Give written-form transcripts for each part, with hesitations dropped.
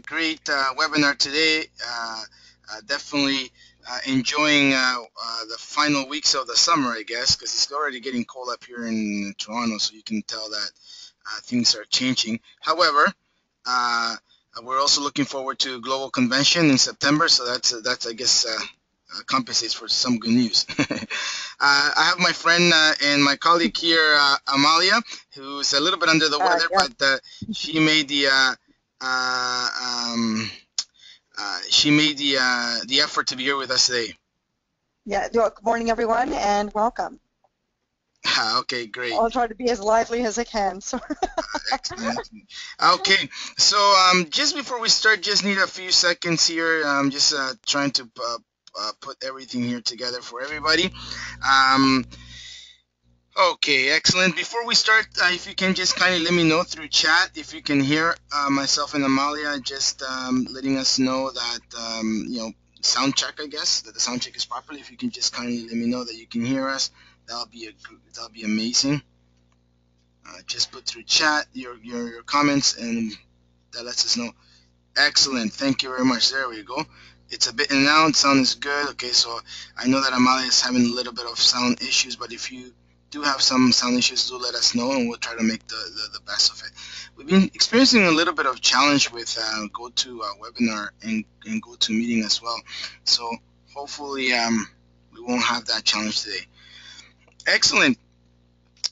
Great webinar today. Definitely enjoying the final weeks of the summer, I guess, because it's already getting cold up here in Toronto, so you can tell that things are changing. However, uh, we're also looking forward to Global Convention in September, so that's I guess compensates for some good news. I have my friend and my colleague here, Amalia, who's a little bit under the weather, Yeah, but she made uh, um, the effort to be here with us today. yeah. Good morning, everyone, and welcome. Okay, great. I'll try to be as lively as I can. So, Excellent. Okay, so just before we start, just need a few seconds here. I'm just trying to put everything here together for everybody. Um, okay, excellent. Before we start, if you can just kindly let me know through chat if you can hear myself and Amalia, just letting us know that sound check, I guess, that the sound check is properly. If you can just kindly let me know that you can hear us, that'll be amazing. Just put through chat your comments, and that lets us know. Excellent. Thank you very much. There we go. It's a bit in and out. Sound is good. Okay, so I know that Amalia is having a little bit of sound issues, but if you do have some sound issues, do let us know, and we'll try to make the best of it. We've been experiencing a little bit of challenge with GoTo webinar and GoTo meeting as well. So hopefully we won't have that challenge today. Excellent.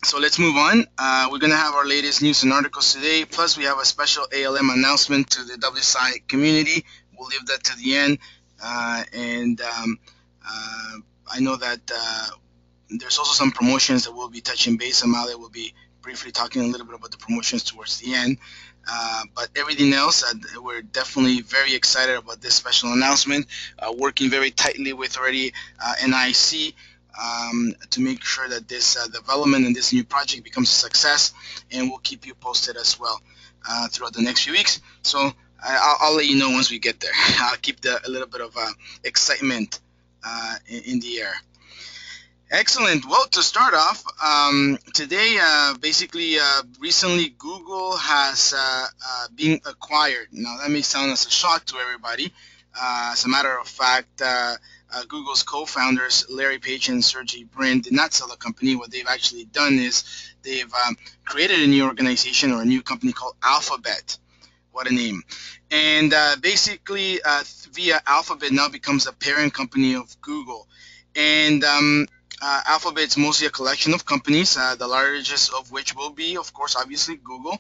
So let's move on. We're going to have our latest news and articles today. Plus, we have a special ALM announcement to the WSI community. We'll leave that to the end. And I know that there's also some promotions that we'll be touching base. Amalia will be briefly talking a little bit about the promotions towards the end. But everything else, we're definitely very excited about this special announcement. Working very tightly with already NIC to make sure that this development and this new project becomes a success, and we'll keep you posted as well throughout the next few weeks. So I'll let you know once we get there. I'll keep a little bit of excitement in the air. Excellent. Well, to start off, today, basically, recently Google has been acquired. Now, that may sound as a shock to everybody. As a matter of fact, Google's co-founders, Larry Page and Sergey Brin, did not sell the company. What they've actually done is they've created a new organization or a new company called Alphabet. What a name. And basically, via Alphabet now becomes a parent company of Google. And Alphabet's mostly a collection of companies, the largest of which will be, of course, obviously Google.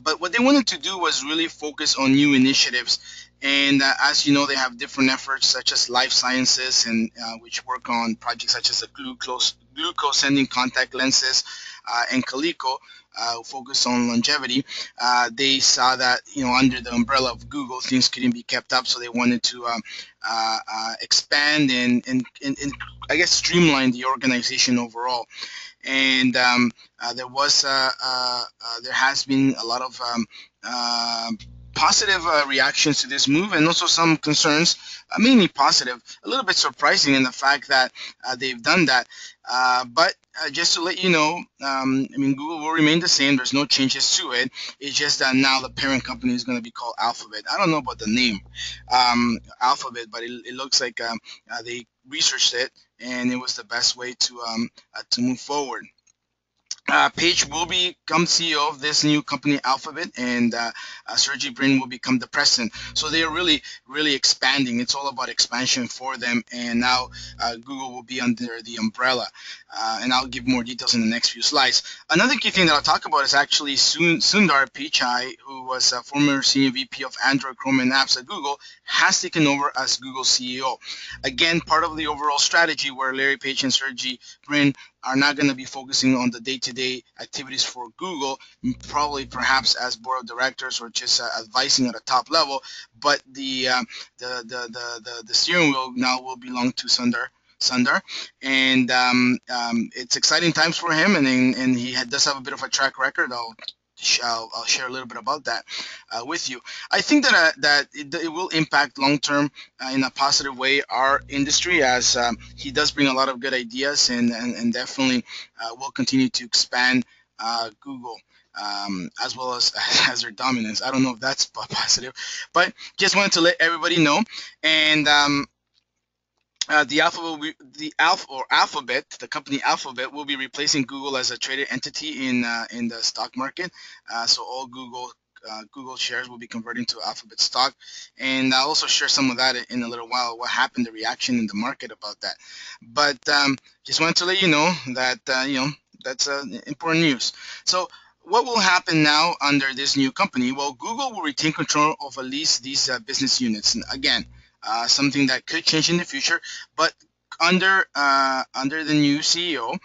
But what they wanted to do was really focus on new initiatives. And as you know, they have different efforts such as life sciences, and which work on projects such as the glucose sending contact lenses, and Calico, focus on longevity. They saw that under the umbrella of Google, things couldn't be kept up, so they wanted to expand and I guess streamline the organization overall. And there has been a lot of positive reactions to this move, and also some concerns, mainly positive, a little bit surprising in the fact that they've done that. But just to let you know, I mean, Google will remain the same. There's no changes to it. It's just that now the parent company is going to be called Alphabet. I don't know about the name, Alphabet, but it looks like they researched it, and it was the best way to move forward. Page will become CEO of this new company, Alphabet, and Sergey Brin will become the president. So they are really, really expanding. It's all about expansion for them, and now Google will be under the umbrella. And I'll give more details in the next few slides. Another key thing that I'll talk about is actually Sundar Pichai, who was a former senior VP of Android, Chrome, and Apps at Google, has taken over as Google CEO. Again, part of the overall strategy where Larry Page and Sergey Brin are not going to be focusing on the day-to-day activities for Google, probably perhaps as board of directors or just advising at a top level. But the steering wheel now will belong to Sundar, and it's exciting times for him, and he does have a bit of a track record. I'll share a little bit about that with you. I think that it will impact long term in a positive way our industry, as he does bring a lot of good ideas, and definitely will continue to expand Google. as well as as their dominance. I don't know if that's positive, but just wanted to let everybody know. And the Alphabet, Alphabet, the company Alphabet, will be replacing Google as a traded entity in the stock market. So all Google shares will be converting to Alphabet stock, and I'll also share some of that in a little while. What happened, the reaction in the market about that. But just wanted to let you know that that's important news. So what will happen now under this new company? Well, Google will retain control of at least these business units. And again, something that could change in the future, but under the new CEO,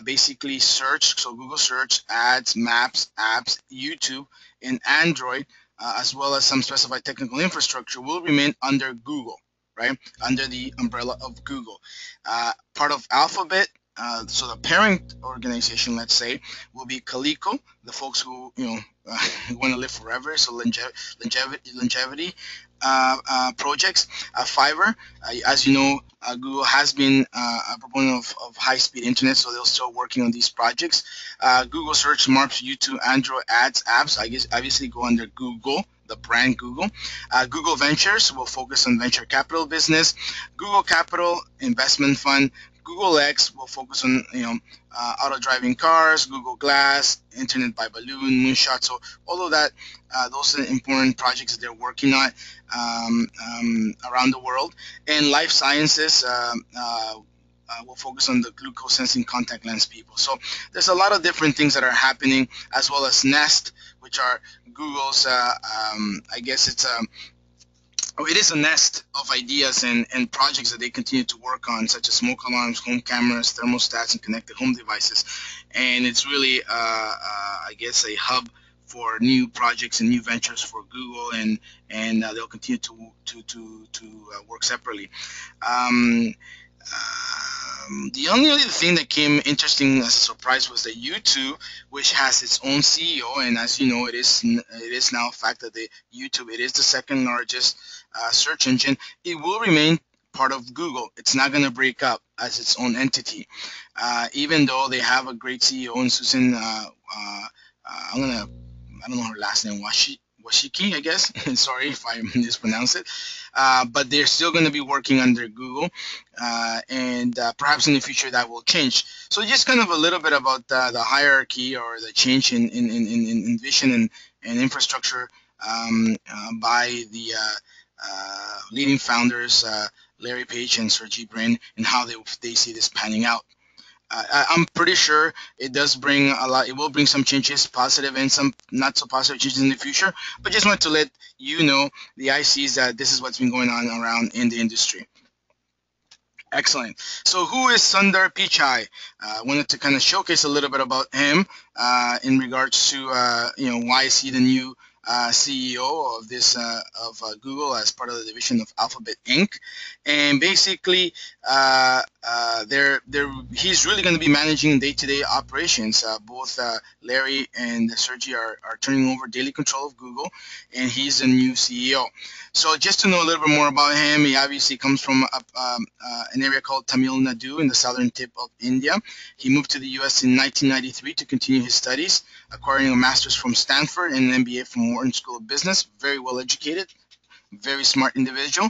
basically search, so Google search, ads, maps, apps, YouTube, and Android, as well as some specified technical infrastructure, will remain under Google, right? Under the umbrella of Google. Part of Alphabet. So the parent organization, let's say, will be Calico, the folks who want to live forever, so longevity projects. Fiverr, as you know, Google has been a proponent of high-speed internet, so they're still working on these projects. Google Search, Maps, YouTube, Android ads, apps, I guess obviously go under Google, the brand Google. Google Ventures will focus on venture capital business. Google Capital Investment Fund. Google X will focus on auto-driving cars. Google Glass, Internet by Balloon, Moonshot. So all of that, those are important projects that they're working on around the world. And life sciences will focus on the glucose sensing contact lens people. So there's a lot of different things that are happening, as well as Nest, which are Google's, I guess it is a nest of ideas and projects that they continue to work on, such as smoke alarms, home cameras, thermostats, and connected home devices. And it's really, I guess, a hub for new projects and new ventures for Google, and they'll continue to work separately. Um, the only other thing that came interesting as a surprise was that YouTube, which has its own CEO, and as you know, it is now a fact that the YouTube, it is the second largest search engine. It will remain part of Google. It's not going to break up as its own entity, even though they have a great CEO in Susan. I don't know her last name, Washiki, I guess. Sorry if I mispronounce it. But they're still going to be working under Google, and perhaps in the future that will change. So just kind of a little bit about the hierarchy or the change in vision and infrastructure by the leading founders, Larry Page and Sergey Brin, and how they see this panning out. I'm pretty sure it does bring a lot. It will bring some changes, positive and some not so positive changes in the future. But just want to let you know, the ICs, that this is what's been going on around in the industry. Excellent. So who is Sundar Pichai? I wanted to kind of showcase a little bit about him in regards to why is he the new CEO of this Google as part of the division of Alphabet Inc. And basically, he's really going to be managing day-to-day operations. Both Larry and Sergey are turning over daily control of Google, and he's the new CEO. So just to know a little bit more about him, he obviously comes from an area called Tamil Nadu in the southern tip of India. He moved to the U.S. in 1993 to continue his studies, acquiring a master's from Stanford and an MBA from Wharton School of Business. Very well educated, very smart individual.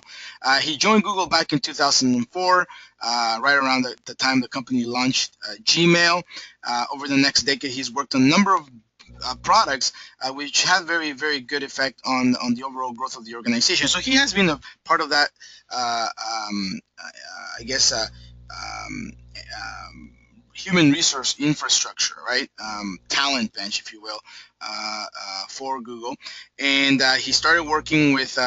He joined Google back in 2004, right around the time the company launched Gmail. Over the next decade, he's worked on a number of products which have very, very good effect on the overall growth of the organization. So he has been a part of that, I guess, human resource infrastructure, right? Talent bench, if you will, for Google. And he started working with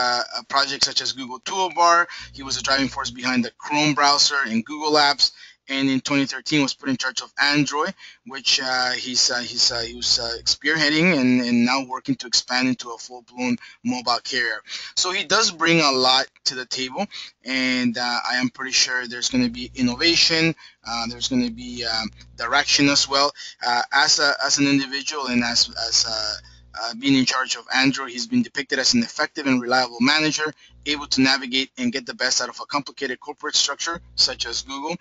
projects such as Google Toolbar. He was a driving force behind the Chrome browser and Google Apps. And in 2013 was put in charge of Android, which he was spearheading and now working to expand into a full-blown mobile carrier. So he does bring a lot to the table, and I am pretty sure there's going to be innovation, there's going to be direction as well. As an individual and as being in charge of Android, he's been depicted as an effective and reliable manager, able to navigate and get the best out of a complicated corporate structure such as Google,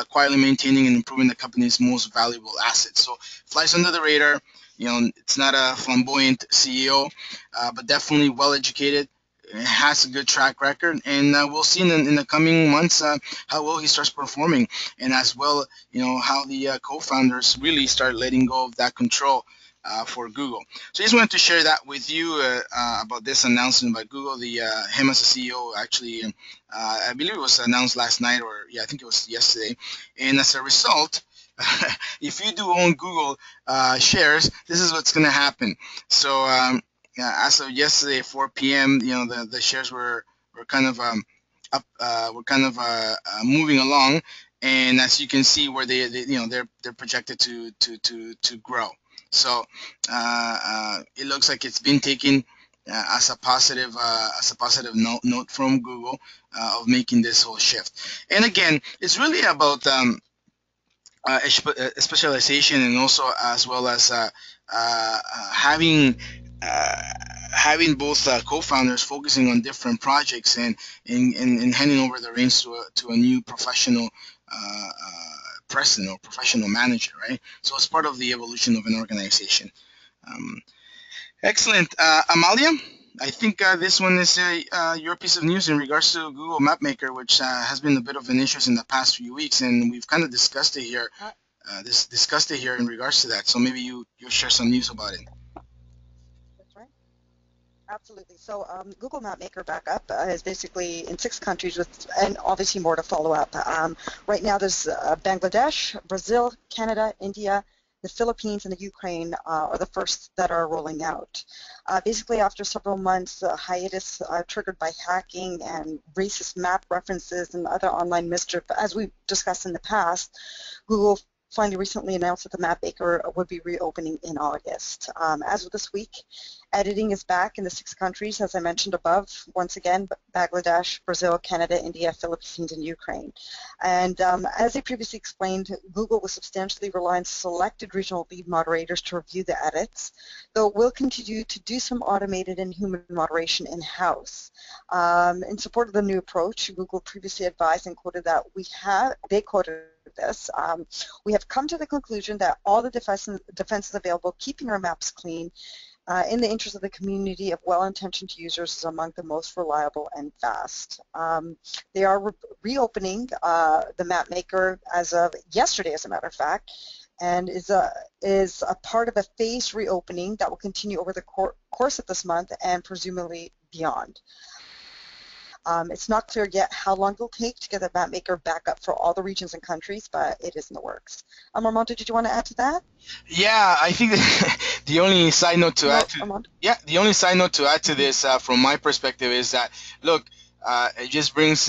quietly maintaining and improving the company's most valuable assets. So flies under the radar, it's not a flamboyant CEO, but definitely well educated. Has a good track record, and we'll see in the coming months how well he starts performing, and as well, how the co-founders really start letting go of that control for Google. So I just wanted to share that with you about this announcement by Google. The him as a CEO actually, I believe it was announced last night, or yeah, I think it was yesterday. And as a result, if you do own Google shares, this is what's going to happen. So yeah, as of yesterday, 4 p.m., the shares were kind of up, were kind of moving along, and as you can see, where they're projected to grow. So it looks like it's been taken as a positive note from Google of making this whole shift. And again, it's really about specialization, and also as well as having uh, having both co-founders focusing on different projects, and handing over the reins to a new professional president or professional manager, right? So it's part of the evolution of an organization. um, Excellent. Amalia, I think this one is your piece of news in regards to Google Mapmaker, which has been a bit of an issue in the past few weeks, and we've kind of discussed it here. Discussed it here in regards to that. So maybe you share some news about it. That's right. Absolutely. So Google Mapmaker backup is basically in 6 countries and obviously more to follow up. Right now there's Bangladesh, Brazil, Canada, India, the Philippines, and the Ukraine are the first that are rolling out. Basically, after several months hiatus triggered by hacking and racist map references and other online mischief, as we've discussed in the past, Google finally recently announced that the Mapmaker would be reopening in August. As of this week, editing is back in the 6 countries, as I mentioned above. Once again, Bangladesh, Brazil, Canada, India, Philippines, and Ukraine. And as I previously explained, Google will substantially rely on selected regional lead moderators to review the edits, though it will continue to do some automated and human moderation in-house. In support of the new approach, Google previously advised and quoted that they quoted this, we have come to the conclusion that all the defenses available, keeping our maps clean, in the interest of the community of well-intentioned users, is among the most reliable and fast. They are reopening the Mapmaker as of yesterday, as a matter of fact, and is a part of a phased reopening that will continue over the course of this month and presumably beyond. It's not clear yet how long it will take to get the Mapmaker back up for all the regions and countries, but it is in the works. Armando, did you want to add to that? Yeah, I think the only side note to add to Armando? yeah, the only side note to add to this from my perspective is that, look, it just brings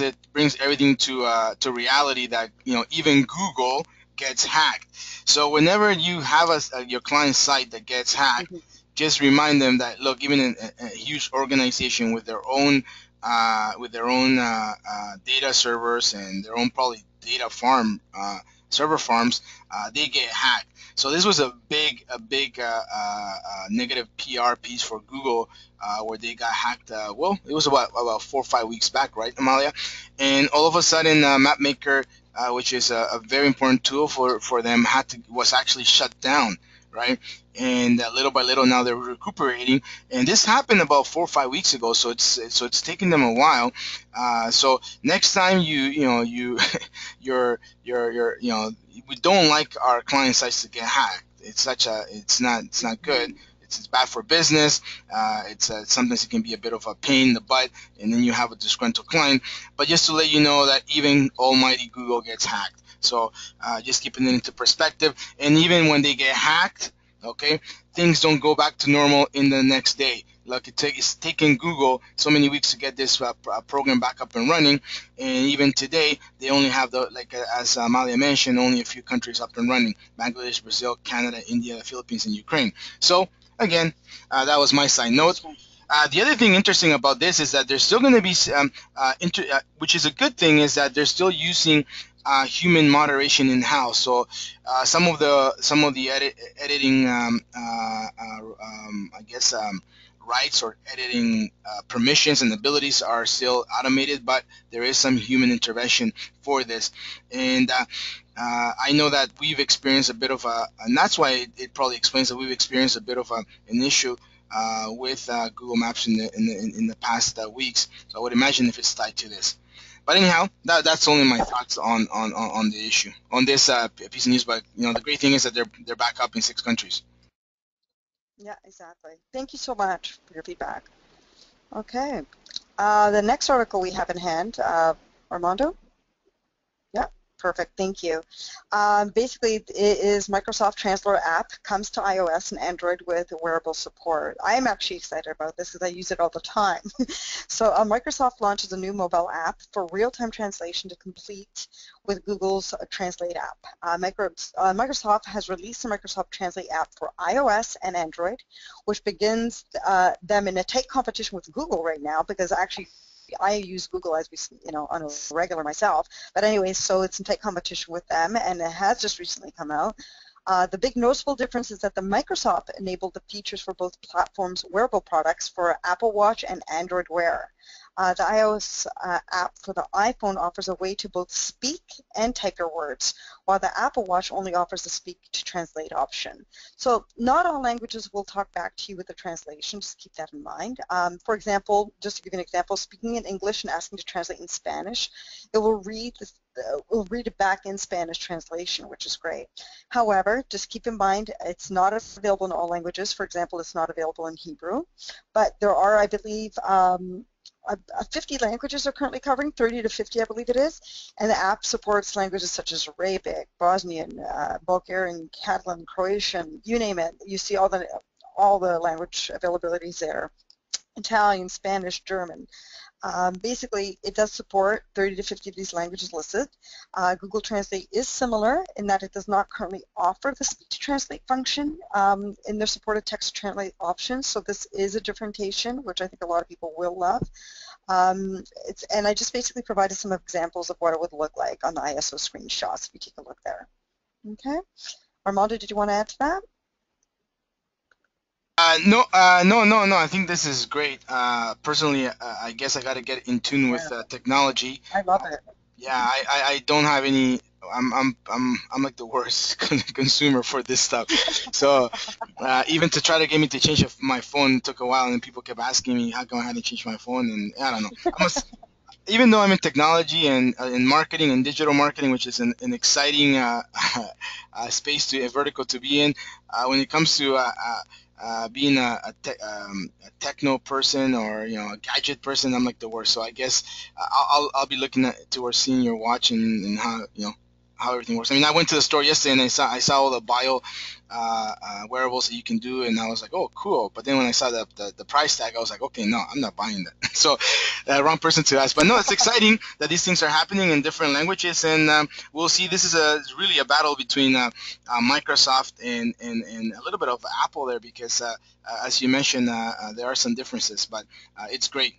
everything to reality that even Google gets hacked. So whenever you have your client site that gets hacked, Mhm. just remind them that, look, even a huge organization with their own data servers and their own probably data server farms, they get hacked. So this was a big negative PR piece for Google, where they got hacked. Well, it was about 4 or 5 weeks back, right, Amalia? And all of a sudden, Mapmaker, which is a very important tool for them, was actually shut down, right? And little by little, now they're recuperating. And this happened about 4 or 5 weeks ago, so it's taking them a while. So next time you're we don't like our client sites to get hacked. It's not good. It's bad for business. Sometimes it can be a bit of a pain in the butt, and then you have a disgruntled client. But just to let you know that even almighty Google gets hacked. So just keeping it into perspective. And even when they get hacked, okay, things don't go back to normal in the next day. Like it's taken Google so many weeks to get this program back up and running, and even today they only have as Amalia mentioned, only a few countries up and running: Bangladesh, Brazil, Canada, India, Philippines, and Ukraine. So again, that was my side note. That's right. The other thing interesting about this is that there's still going to be, which is a good thing, is that they're still using human moderation in house. So some of the editing, I guess, rights or editing permissions and abilities are still automated, but there is some human intervention for this. And I know that we've experienced a bit of and that's why it probably explains that we've experienced a bit of an issue with Google Maps in the past weeks. So I would imagine if it's tied to this. But anyhow, that's only my thoughts on the issue on this piece of news. But the great thing is that they're back up in 6 countries. Yeah, exactly. Thank you so much for your feedback. Okay. The next article we have in hand, Armando? Yeah, perfect. Thank you. Basically, it is Microsoft Translator app comes to iOS and Android with wearable support. I am actually excited about this because I use it all the time. So Microsoft launches a new mobile app for real-time translation to complete with Google's Translate app. Microsoft has released the Microsoft Translate app for iOS and Android, which begins them in a tight competition with Google right now because actually I use Google as on a regular myself. But anyway, so it's in tight competition with them, and it has just recently come out. The big noticeable difference is that the Microsoft enabled the features for both platforms' wearable products for Apple Watch and Android Wear. The iOS app for the iPhone offers a way to both speak and type your words, while the Apple Watch only offers the speak to translate option. So not all languages will talk back to you with the translation, just keep that in mind. For example, just to give you an example, speaking in English and asking to translate in Spanish, it will read it back in Spanish translation, which is great. However, just keep in mind it's not available in all languages. For example, it's not available in Hebrew, but there are, I believe, 50 languages are currently covering, 30 to 50 I believe it is, and the app supports languages such as Arabic, Bosnian, Bulgarian, Catalan, Croatian, you name it. You see all the language availabilities there. Italian, Spanish, German. Basically, it does support 30 to 50 of these languages listed. Google Translate is similar in that it does not currently offer the speech-to-translate function in their supported text-to-translate options, so this is a differentiation, which I think a lot of people will love. And I just basically provided some examples of what it would look like on the ISO screenshots if you take a look there. Okay. Armando, did you want to add to that? No, no. I think this is great. Personally, I guess I got to get in tune with Yeah, technology. I love it. Yeah, I don't have any. I'm like the worst consumer for this stuff. So even to try to get me to change my phone took a while, and people kept asking me how come I hadn't changed my phone, and I don't know. Even though I'm in technology and in marketing and digital marketing, which is an exciting space to a vertical to be in, when it comes to being a techno person or a gadget person, I'm like the worst. So I guess I'll be looking towards seeing your watch and how how everything works. I mean, I went to the store yesterday and I saw all the bio wearables that you can do, and I was like, oh, cool. But then when I saw the price tag, I was like, okay, no, I'm not buying that. So, wrong person to ask. But no, it's exciting that these things are happening in different languages, and we'll see. This is really a battle between Microsoft and a little bit of Apple there, because as you mentioned, there are some differences, but it's great.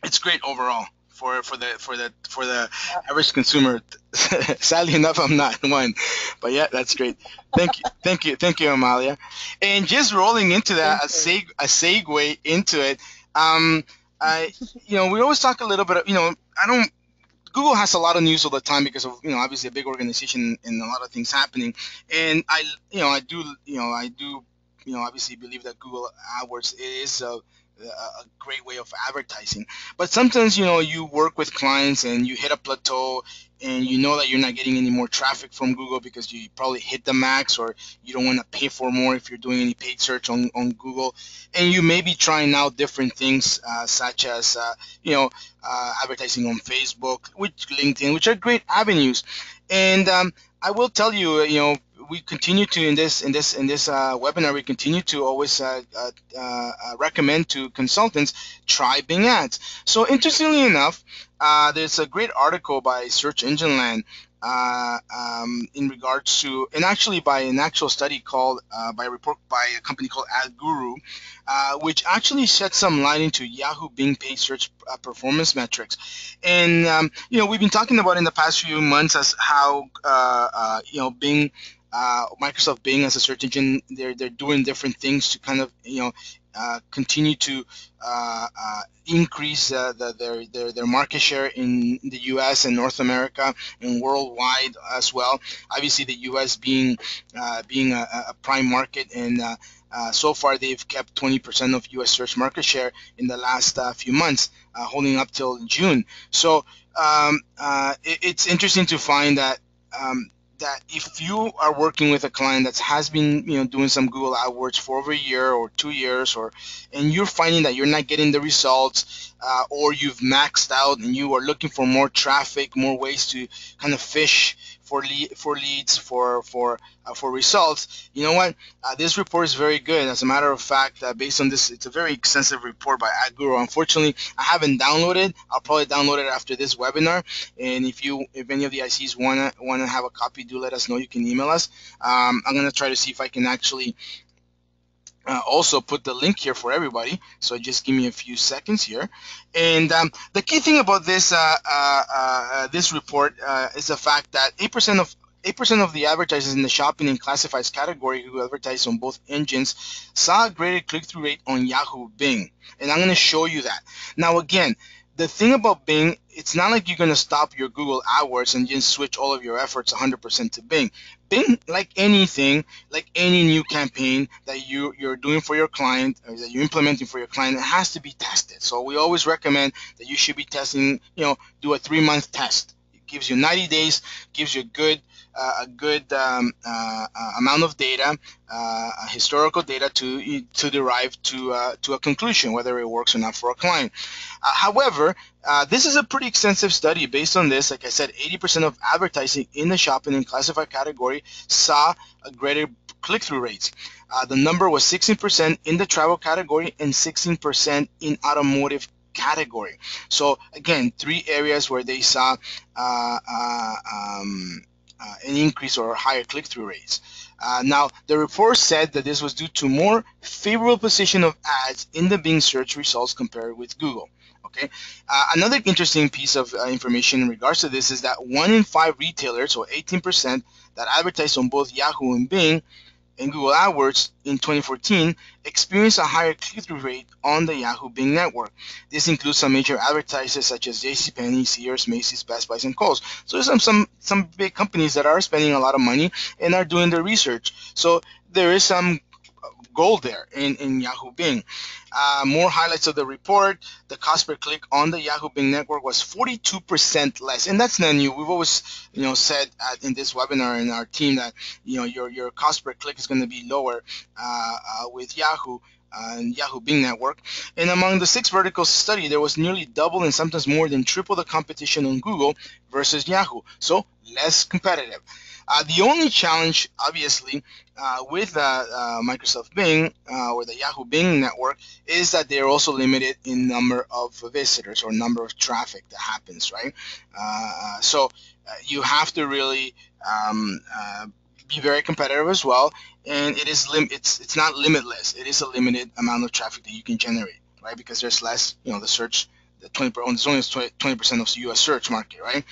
It's great overall for the Yeah, average consumer. Sadly enough, I'm not one, but yeah, that's great. Thank you, Amalia. And just rolling into that, thank you. a segue into it. Um, I we always talk a little bit of I don't. Google has a lot of news all the time because of obviously a big organization and a lot of things happening. And I do obviously believe that Google AdWords is a great way of advertising. But sometimes you work with clients and you hit a plateau and you know that you're not getting any more traffic from Google because you probably hit the max, or you don't want to pay for more if you're doing any paid search on Google, and you may be trying out different things such as advertising on Facebook, which LinkedIn, which are great avenues. And I will tell you, we continue to in this webinar, we continue to always recommend to consultants try Bing Ads. So interestingly enough, there's a great article by Search Engine Land in regards to, and actually by an actual study called by a report by a company called AdGuru, which actually shed some light into Yahoo Bing paid search performance metrics. And we've been talking about in the past few months as how Bing, Microsoft Bing as a search engine, they're doing different things to kind of continue to increase their market share in the U.S. and North America and worldwide as well. Obviously, the U.S. being a prime market, and so far they've kept 20% of U.S. search market share in the last few months, holding up till June. So it's interesting to find that. That if you are working with a client that has been doing some Google AdWords for over a year or 2 years, or and you're finding that you're not getting the results, or you've maxed out and you are looking for more traffic, more ways to kind of fish for leads, for results, you know what, this report is very good. As a matter of fact, based on this, it's a very extensive report by AdGuru. Unfortunately, I haven't downloaded. I'll probably download it after this webinar. And if any of the ICs wanna have a copy, do let us know. You can email us. I'm gonna try to see if I can actually also put the link here for everybody. So just give me a few seconds here. And the key thing about this report is the fact that 8% of the advertisers in the shopping and classifieds category who advertise on both engines saw a greater click-through rate on Yahoo Bing. And I'm going to show you that. Now, again, the thing about Bing, it's not like you're going to stop your Google AdWords and just switch all of your efforts 100% to Bing. Bing, like anything, like any new campaign that you're doing for your client, or that you're implementing for your client, it has to be tested. So we always recommend that you should be testing, do a 3-month test. It gives you 90 days, gives you a good amount of data, historical data to derive to a conclusion whether it works or not for a client. However, this is a pretty extensive study. Based on this, like I said, 80% of advertising in the shopping and classified category saw a greater click-through rates. The number was 16% in the travel category and 16% in automotive category. So again, 3 areas where they saw an increase or higher click-through rates. Now, the report said that this was due to more favorable position of ads in the Bing search results compared with Google. Okay. Another interesting piece of information in regards to this is that 1 in 5 retailers, or 18%, that advertise on both Yahoo and Bing and Google AdWords in 2014 experienced a higher click-through rate on the Yahoo Bing network. This includes some major advertisers such as JCPenney, Sears, Macy's, Best Buy, and Kohl's. So there's some big companies that are spending a lot of money and are doing their research. So there is some gold there in Yahoo Bing. More highlights of the report: the cost per click on the Yahoo Bing network was 42% less, and that's not new. We've always, said in this webinar in our team that your cost per click is going to be lower with Yahoo. And Yahoo Bing network. And among the 6 verticals studied, there was nearly double and sometimes more than triple the competition on Google versus Yahoo. So less competitive. The only challenge, obviously, with Microsoft Bing or the Yahoo Bing network is that they're also limited in number of visitors or number of traffic that happens, right? So you have to really be very competitive as well, and it's not limitless. It is a limited amount of traffic that you can generate, right? Because there's less, the search, the 20%, there's only 20% of the U.S. search market, right?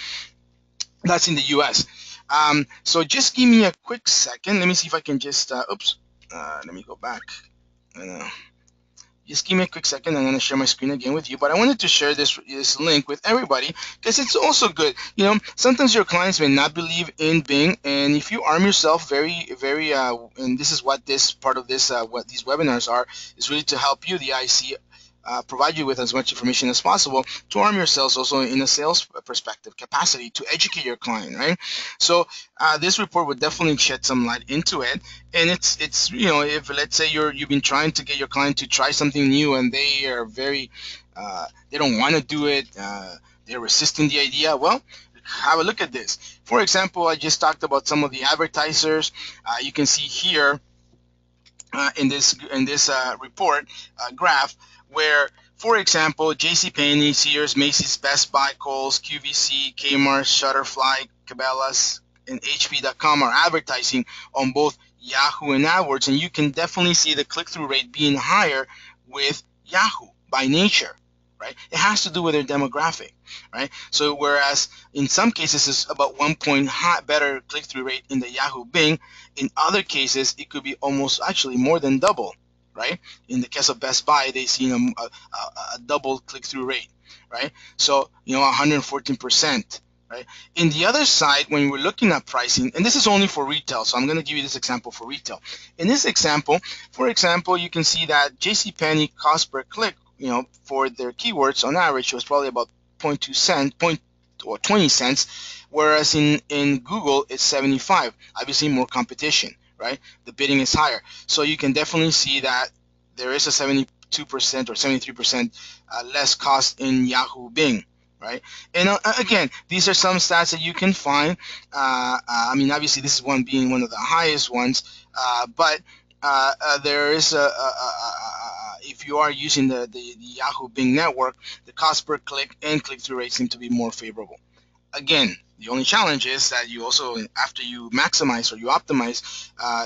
That's in the U.S. So just give me a quick second. Let me see if I can just, let me go back. Just give me a quick second. I'm going to share my screen again with you. But I wanted to share this link with everybody because it's also good. Sometimes your clients may not believe in Bing, and if you arm yourself very, very, and this is what this part of this, what these webinars are, is really to help you, the IC, provide you with as much information as possible to arm yourselves also in a sales perspective capacity to educate your client, right? So this report would definitely shed some light into it. And it's if let's say you've been trying to get your client to try something new and they are very they don't want to do it, they're resisting the idea, well, have a look at this. For example, I just talked about some of the advertisers. You can see here in this report graph where, for example, JCPenney, Sears, Macy's, Best Buy, Kohl's, QVC, Kmart, Shutterfly, Cabela's, and HP.com are advertising on both Yahoo and AdWords, and you can definitely see the click-through rate being higher with Yahoo by nature, right? It has to do with their demographic, right? So whereas in some cases it's about 1 point better click-through rate in the Yahoo Bing, in other cases it could be almost actually more than double, right? In the case of Best Buy, they see a double click-through rate, right? So 114%. Right. In the other side, when we're looking at pricing, and this is only for retail, so I'm going to give you this example for retail. In this example, for example, you can see that JCPenney cost per click, for their keywords on average was probably about zero point 0.2 cent, point or 20 cents, whereas in Google it's 75. Obviously, more competition, right? The bidding is higher, so you can definitely see that there is a 72% or 73% less cost in Yahoo Bing, right? And again, these are some stats that you can find. I mean, obviously, this is one being one of the highest ones, but there is if you are using the Yahoo Bing network, the cost per click and click-through rate seem to be more favorable. Again, the only challenge is that you also, after you maximize or you optimize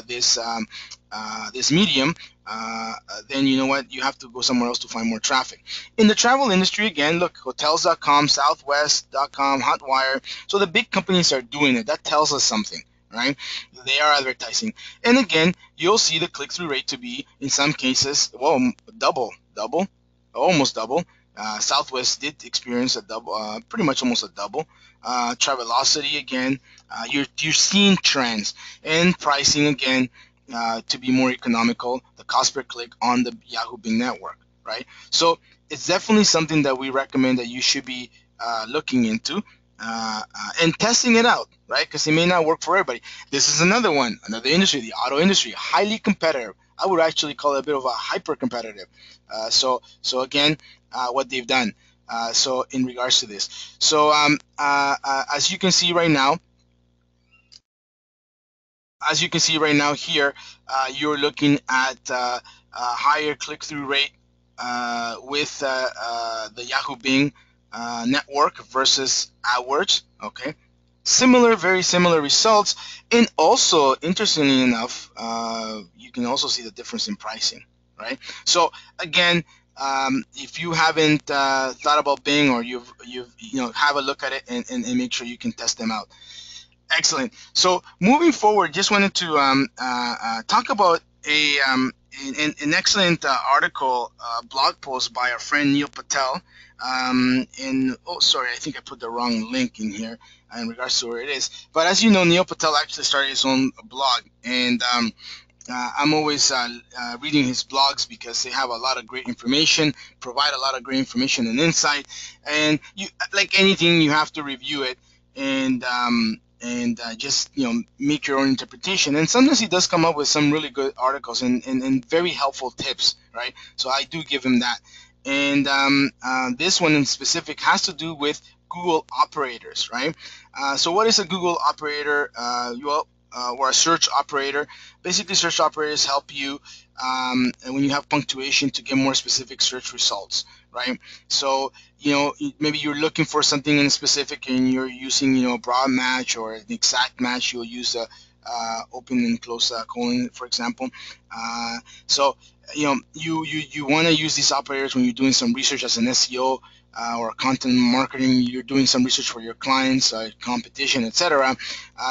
this medium, then you know what, you have to go somewhere else to find more traffic. In the travel industry, again, look, hotels.com, Southwest.com, Hotwire. So the big companies are doing it. That tells us something, right? They are advertising. And again, you'll see the click-through rate to be, in some cases, well, double, almost double. Southwest did experience a double, pretty much almost a double. Travelocity again, you're seeing trends and pricing again to be more economical. The cost per click on the Yahoo Bing network, right? So it's definitely something that we recommend that you should be looking into and testing it out, right? Because it may not work for everybody. This is another industry, the auto industry, highly competitive. I would actually call it a bit of a hyper competitive. So again, what they've done. So in regards to this, so as you can see right now, here, you're looking at a higher click-through rate with the Yahoo Bing network versus AdWords. Okay, very similar results, and also interestingly enough, you can also see the difference in pricing, right? So again, if you haven't thought about Bing, or you've have a look at it and make sure you can test them out. Excellent. So moving forward, just wanted to talk about an excellent article, blog post by our friend Neil Patel. Oh, sorry, I think I put the wrong link in here in regards to where it is. But as you know, Neil Patel actually started his own blog, and I'm always reading his blogs because they have a lot of great information, provide a lot of great information and insight. And you, like anything, you have to review it and just make your own interpretation. And sometimes he does come up with some really good articles and very helpful tips, right? So I do give him that. And this one in specific has to do with Google operators, right? So what is a Google operator? Or a search operator. Basically, search operators help you and when you have punctuation to get more specific search results, right? So, maybe you're looking for something in specific and you're using, a broad match or an exact match. You'll use a open and close colon, for example. So, you want to use these operators when you're doing some research as an SEO or content marketing. You're doing some research for your clients, competition, etc.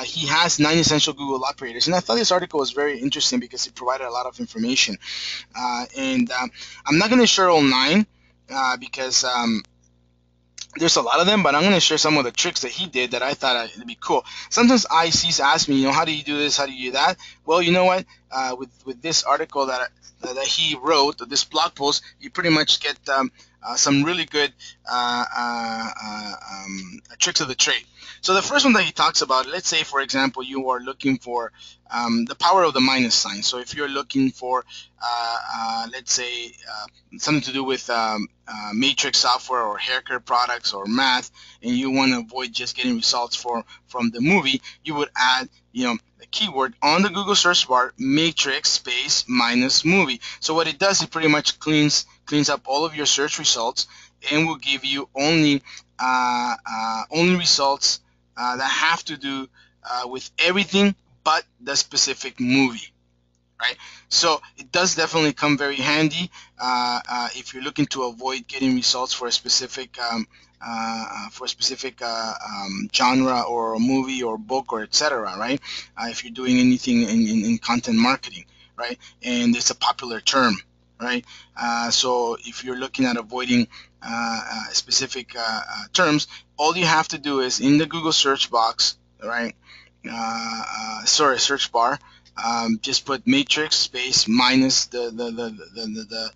He has 9 essential Google operators, and I thought this article was very interesting because it provided a lot of information. And I'm not going to share all 9 because there's a lot of them, but I'm going to share some of the tricks that he did that I thought it'd be cool. Sometimes ICs ask me, how do you do this? How do you do that? Well, you know what? With this article that he wrote, this blog post, you pretty much get some really good tricks of the trade. So the first one that he talks about, let's say, for example, you are looking for the power of the minus sign. So if you're looking for, let's say, something to do with matrix software or haircare products or math, and you want to avoid just getting results from the movie, you would add, the keyword on the Google search bar, matrix space minus movie. So what it does, it pretty much cleans up all of your search results and will give you only results that have to do with everything but the specific movie, right? So it does definitely come very handy if you're looking to avoid getting results for a specific genre or a movie or book or etc., right? If you're doing anything in content marketing, right? And it's a popular term, right? So if you're looking at avoiding specific terms, all you have to do is in the Google search box, right? Sorry, search bar. Just put matrix space minus the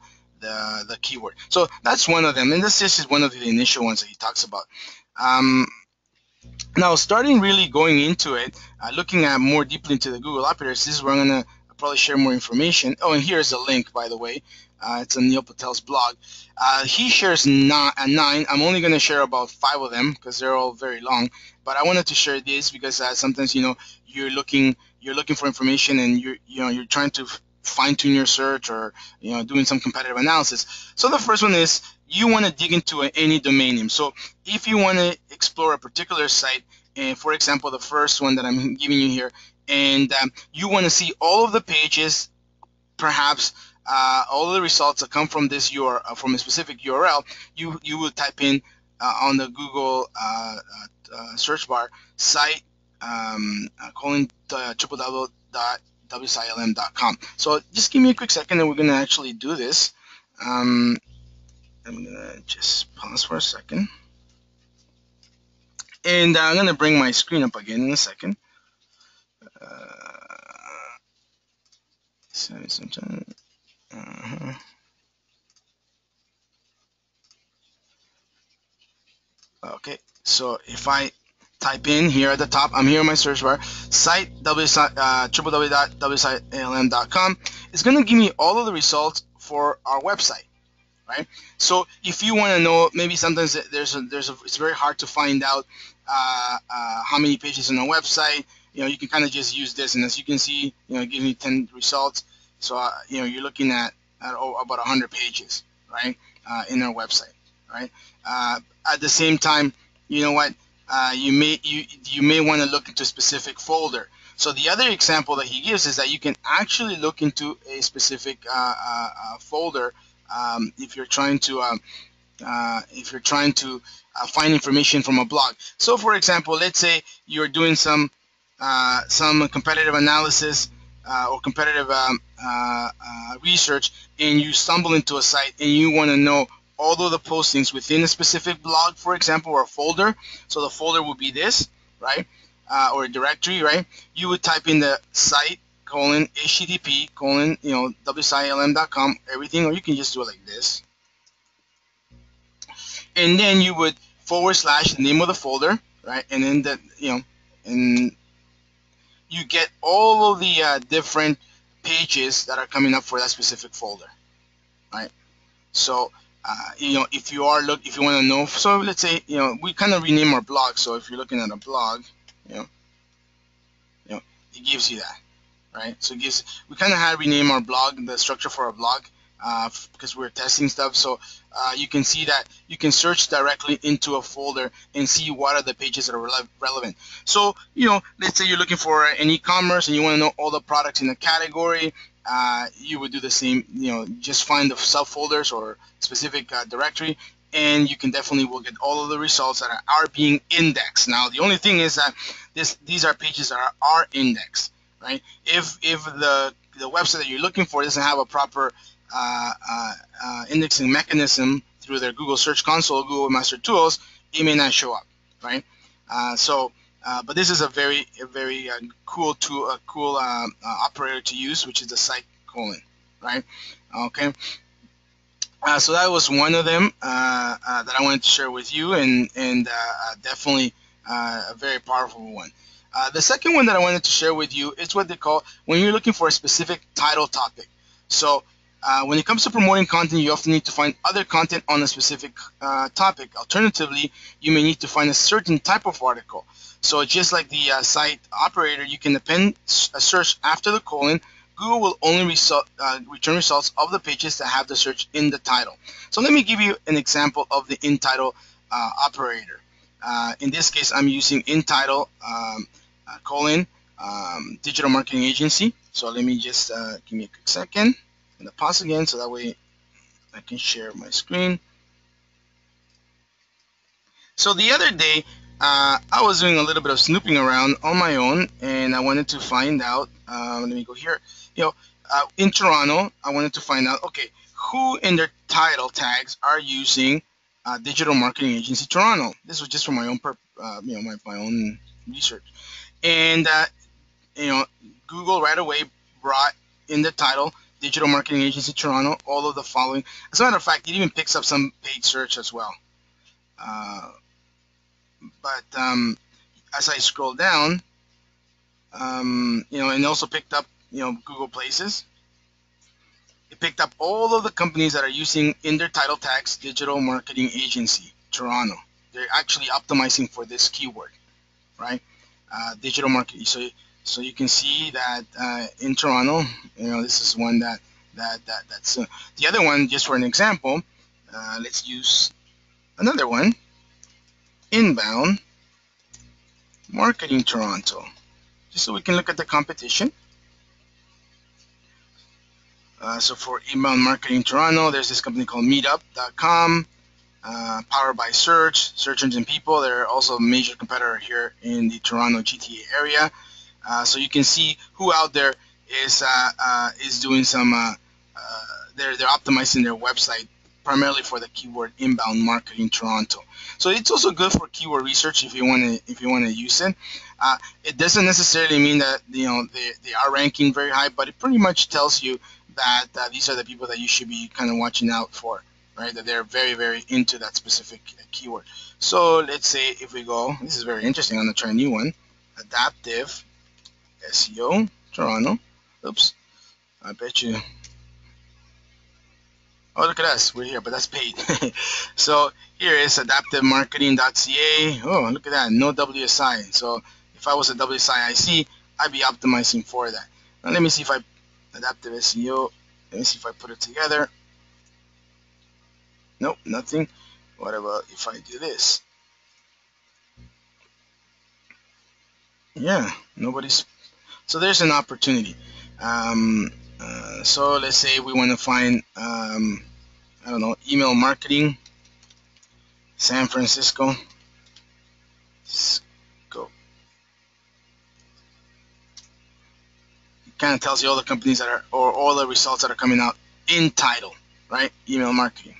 keyword. So that's one of them, and this is one of the initial ones that he talks about. Um, Now, starting really going into it, looking at more deeply into the Google operators, this is where I'm going to probably share more information. Oh, and here's a link, by the way. It's on Neil Patel's blog. He shares nine. I'm only going to share about 5 of them because they're all very long. But I wanted to share this because sometimes you're looking for information and you're trying to fine tune your search or doing some competitive analysis. So the first one is you want to dig into any domain name. So if you want to explore a particular site, and for example, the first one that I'm giving you here, and you want to see all of the pages, perhaps all of the results that come from this from a specific URL, you will type in on the Google search bar site colon www.wsilm.com. So just give me a quick second, and we're going to actually do this. I'm going to just pause for a second. And I'm going to bring my screen up again in a second. Uh, okay, so if I type in here at the top, I'm here in my search bar, site www.wsilm.com. It's going to give me all of the results for our website. Right? So if you want to know, maybe sometimes it's very hard to find out how many pages on a website. You can kind of just use this, and as you can see, it gives me 10 results. So you're looking at about 100 pages, right, in our website, right? At the same time, you know what? You may want to look into a specific folder. So the other example that he gives is that you can actually look into a specific folder if you're trying to find information from a blog. So, for example, let's say you're doing some competitive analysis or competitive research, and you stumble into a site and you want to know all of the postings within a specific blog, for example, or a folder. So the folder would be this, right, or a directory, right? You would type in the site colon http colon wsilm.com everything, or you can just do it like this, and then you would forward slash the name of the folder, right, and then and you get all of the different pages that are coming up for that specific folder, right? So if you want to know, so let's say we kind of rename our blog. So if you're looking at a blog, you know, it gives you that. Right? So we kind of had to rename our blog, the structure for our blog, because we're testing stuff. So you can see that you can search directly into a folder and see what are the pages that are relevant. So let's say you're looking for an e-commerce and you want to know all the products in the category. You would do the same. Just find the subfolders or specific directory, and you can definitely will get all of the results that are being indexed. Now the only thing is that these are pages that are indexed. Right? If the website that you're looking for doesn't have a proper indexing mechanism through their Google Search Console, Google Master Tools, it may not show up, right? But this is a very cool tool, a cool operator to use, which is the site colon, right? Okay. So that was one of them that I wanted to share with you, and definitely a very powerful one. The second one that I wanted to share with you is what they call when you're looking for a specific title topic. So when it comes to promoting content, you often need to find other content on a specific topic. Alternatively, you may need to find a certain type of article. So just like the site operator, you can append a search after the colon. Google will only return results of the pages that have the search in the title. So let me give you an example of the in title operator. In this case, I'm using in title colon digital marketing agency. So let me just give me a quick second and pause again, so that way I can share my screen. So the other day, I was doing a little bit of snooping around on my own, and I wanted to find out. Let me go here. In Toronto, I wanted to find out. Okay, who in their title tags are using Digital Marketing Agency Toronto. This was just for my own my own research. And Google right away brought in the title Digital Marketing Agency Toronto all of the following. As a matter of fact, it even picks up some paid search as well. But as I scroll down, and also picked up Google Places. It picked up all of the companies that are using in their title tags Digital Marketing Agency Toronto. They're actually optimizing for this keyword, right? Digital marketing. So you can see that in Toronto, this is one that's the other one. Just for an example, let's use another one. Inbound Marketing Toronto, just so we can look at the competition. So for Inbound Marketing Toronto, there's this company called Meetup.com, powered by Search Engine People. They're also a major competitor here in the Toronto GTA area. So you can see who out there is doing some. They're optimizing their website primarily for the keyword Inbound Marketing Toronto. So it's also good for keyword research if you want to use it. It doesn't necessarily mean that they are ranking very high, but it pretty much tells you that these are the people that you should be kind of watching out for, right? That they're very, very into that specific keyword. So let's say if we go, this is very interesting. I'm gonna try a new one, Adaptive SEO Toronto. Oops, I bet you. Oh, look at us. We're here, but that's paid. So here is adaptivemarketing.ca. Oh, look at that. No WSI. So if I was a WSIC, I'd be optimizing for that. Now let me see if I adaptive SEO. Let me see if I put it together. Nope, nothing. What about if I do this? Yeah, nobody's. So there's an opportunity. So let's say we want to find, I don't know, email marketing, San Francisco. Let's go. It kind of tells you all the companies that are, or all the results that are coming out in title, right? Email marketing.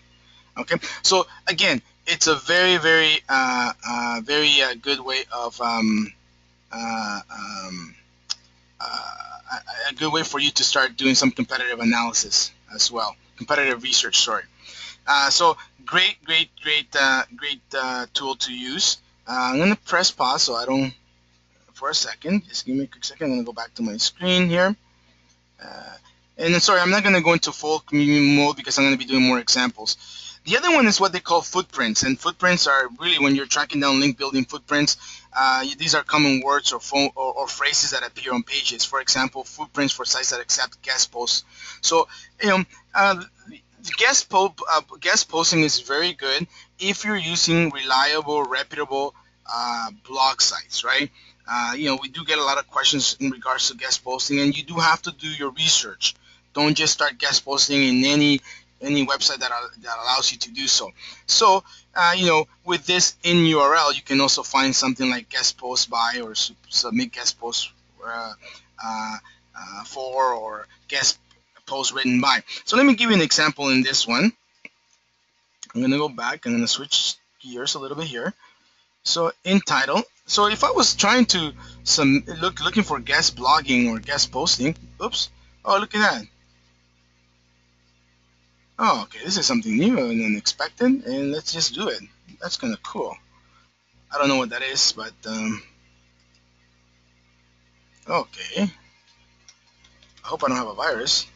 Okay. So again, it's a very, very, very good way of uh, um, a good way for you to start doing some competitive analysis as well, competitive research. Sorry. So great, great tool to use. I'm gonna press pause so I don't for a second. Just give me a quick second. I'm gonna go back to my screen here. Uh, and then, sorry, I'm not gonna go into full community mode because I'm gonna be doing more examples. The other one is what they call footprints, and footprints are really when you're tracking down link building footprints. These are common words or phrases that appear on pages. For example, footprints for sites that accept guest posts. So, guest posting is very good if you're using reliable, reputable blog sites, right? We do get a lot of questions in regards to guest posting, and you do have to do your research. Don't just start guest posting in any website that allows you to do so. So, with this in URL, you can also find something like guest post by or submit guest posts for or guest post written by. So let me give you an example in this one. I'm going to go back. I'm going to switch gears a little bit here. So in title, so if I was trying to looking for guest blogging or guest posting, oops, oh look at that. Oh, okay, this is something new and unexpected, and let's just do it. That's kind of cool. I don't know what that is, but okay. I hope I don't have a virus.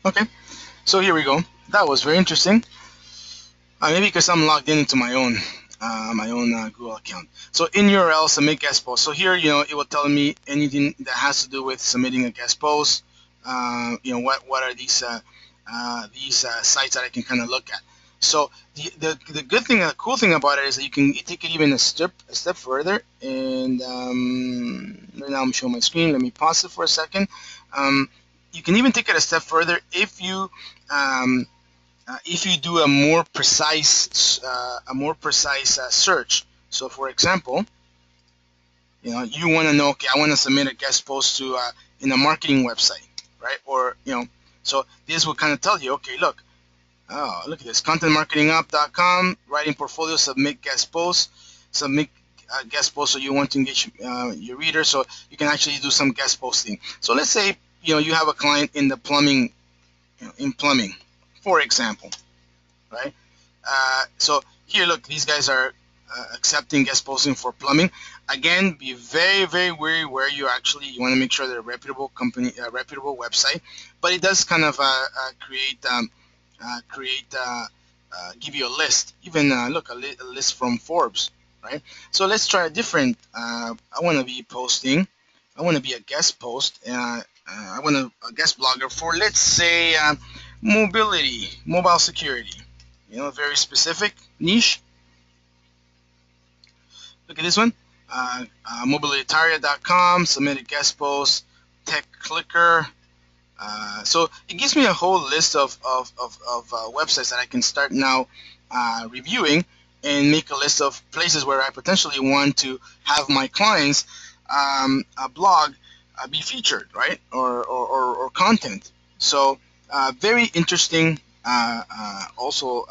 Okay, so here we go. That was very interesting. Maybe because I'm logged in into my own Google account. So in URL, submit guest post. So here, it will tell me anything that has to do with submitting a guest post. What are these sites that I can kind of look at. So the good thing, the cool thing about it is that you take it even a step further. And right now I'm showing my screen. Let me pause it for a second. You can even take it a step further if you do a more precise search. So for example, you want to know, okay, I want to submit a guest post to in a marketing website, right? Or So this will kind of tell you, okay, look, oh, look at this, contentmarketingup.com, writing portfolio, submit guest posts, submit guest posts, so you want to engage your readers, so you can actually do some guest posting. So let's say, you have a client in the plumbing, in plumbing, for example, right? So here, look, these guys are accepting guest posting for plumbing. Again, be very, very wary where you want to make sure they're a reputable company, a reputable website. But it does kind of give you a list. Even look, a list from Forbes, right? So let's try a different. I want to be posting. I want to be a guest post. I want a guest blogger for, let's say, mobility, mobile security. Very specific niche. Look at this one. Mobilitaria.com, submitted guest post, tech clicker. So it gives me a whole list of websites that I can start now reviewing, and make a list of places where I potentially want to have my clients' blog be featured, right? Or content. So very interesting also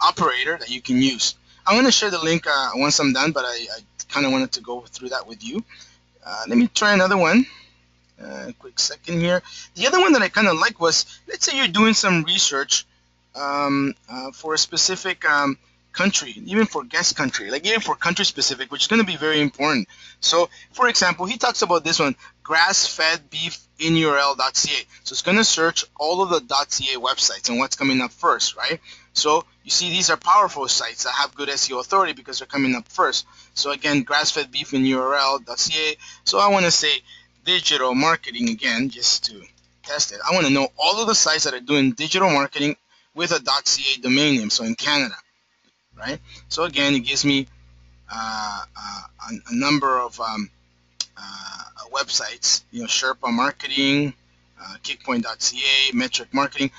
operator that you can use. I'm going to share the link once I'm done, but I kind of wanted to go through that with you. Let me try another one. Quick second here. The other one that I kind of like was, let's say you're doing some research for a specific country, even for guest country, like even for country specific, which is going to be very important. So, for example, he talks about this one, grass-fed-beef-in-url.ca. So it's going to search all of the .ca websites and what's coming up first, right? So you see, these are powerful sites that have good SEO authority because they're coming up first. So again, grass-fed-beef-in-url.ca. So I want to say digital marketing again, just to test it. I want to know all of the sites that are doing digital marketing with a .ca domain name, so in Canada, right? So again, it gives me a number of websites, Sherpa Marketing, Kickpoint.ca, Metric Marketing.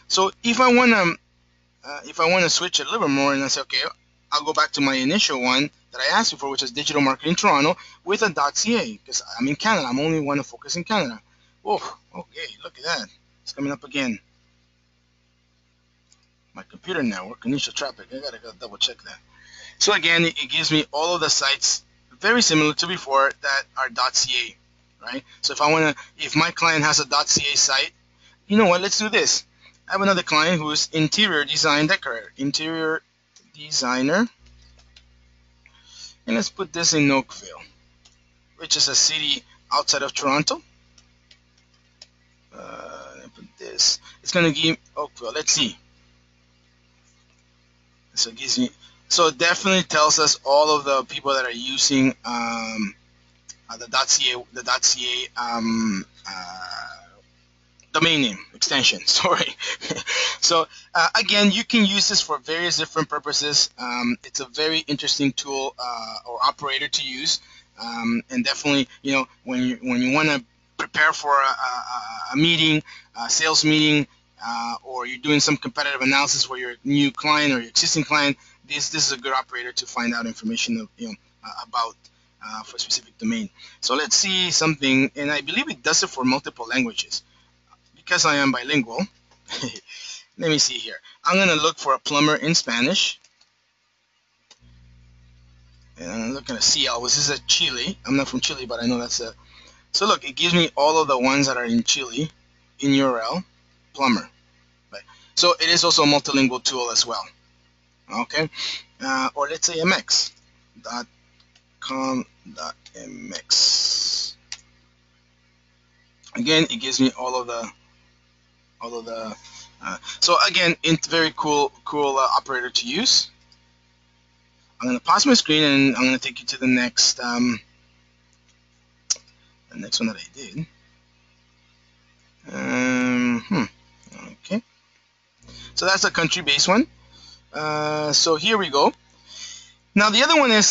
So if I want to switch it a little bit more, and I say, okay, I'll go back to my initial one that I asked you for, which is Digital Marketing Toronto with a .ca, because I'm in Canada. I'm only want to focus in Canada. Oh, okay, look at that. It's coming up again. My computer network, initial traffic. I gotta go double check that. So again, it gives me all of the sites very similar to before that are .ca, right? So if my client has a .ca site, you know what? Let's do this. I have another client who is interior design decorator, interior designer, and let's put this in Oakville, which is a city outside of Toronto. Put this. It's gonna give Oakville. Let's see. So it gives me. So it definitely tells us all of the people that are using the .ca domain name extension. Sorry. So again, you can use this for various different purposes. It's a very interesting tool or operator to use, and definitely, when you want to prepare for a meeting, a sales meeting, or you're doing some competitive analysis for your new client or your existing client, this is a good operator to find out information about for a specific domain. So let's see something, and I believe it does it for multiple languages. Because I am bilingual, let me see here. I'm going to look for a plumber in Spanish. And I'm looking at CL. This is a Chile. I'm not from Chile, but I know that's a. So look, it gives me all of the ones that are in Chile in URL, plumber. Right. So it is also a multilingual tool as well. Okay. Or let's say mx.com.mx. Again, it gives me all of the so again, it's very cool operator to use. I'm going to pause my screen and I'm going to take you to the next one that I did. Okay, so that's a country-based one. So here we go. Now the other one is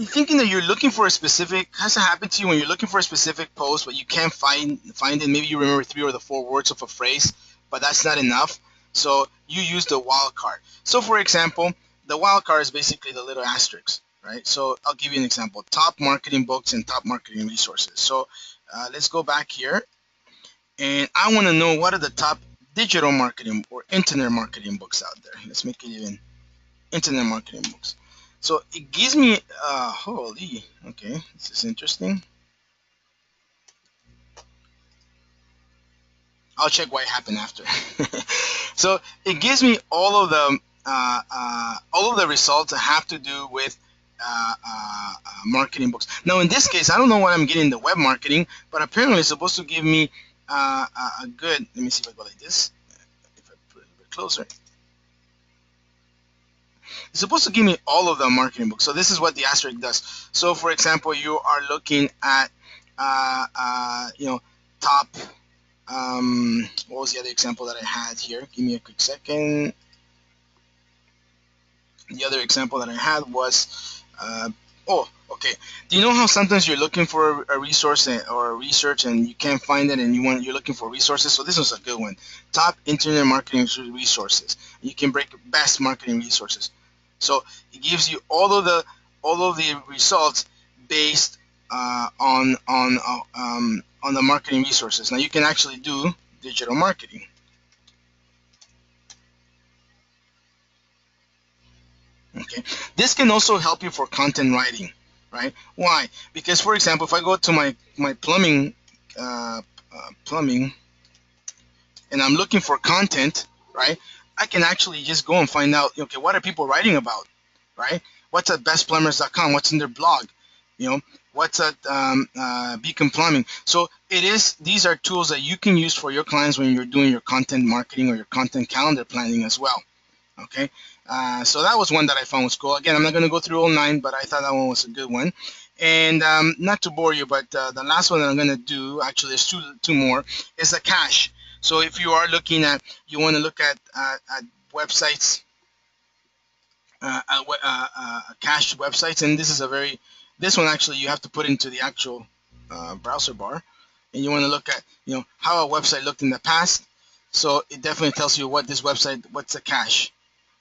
thinking that you're looking for a specific, has to happen to you when you're looking for a specific post, but you can't find it. Maybe you remember 3 or the 4 words of a phrase, but that's not enough. So you use the wildcard. So for example, the wildcard is basically the little asterisk, right? So I'll give you an example: top marketing books and top marketing resources. So let's go back here, and I want to know what are the top digital marketing or internet marketing books out there. Let's make it even internet marketing books. So it gives me, holy, okay, this is interesting. I'll check what happened after. So it gives me all of the results that have to do with marketing books. Now in this case, I don't know what I'm getting the web marketing, but apparently it's supposed to give me a good. Let me see if I go like this. If I put it a little bit closer, it's supposed to give me all of the marketing books. So this is what the asterisk does. So for example, you are looking at top. What was the other example that I had here? Give me a quick second. The other example that I had was, oh, okay. Do you know how sometimes you're looking for a resource or a research and you can't find it and you're looking for resources? So this was a good one. Top internet marketing resources. You can break best marketing resources. So it gives you all of the results based on the marketing resources. Now you can actually do digital marketing. Okay, this can also help you for content writing, right? Why? Because for example, if I go to my plumbing, and I'm looking for content, right? I can actually just go and find out, okay, what are people writing about, right? What's at bestplumbers.com? What's in their blog? You know, what's at Beacon Plumbing? So it is. These are tools that you can use for your clients when you're doing your content marketing or your content calendar planning as well. Okay, so that was one that I found was cool. Again, I'm not going to go through all 9, but I thought that one was a good one. And not to bore you, but the last one that I'm going to do, actually, there's two more, is a cache. So if you are looking at, you want to look at websites, cached websites, and this one actually you have to put into the actual browser bar, and you want to look at, how a website looked in the past. So it definitely tells you what's the cache.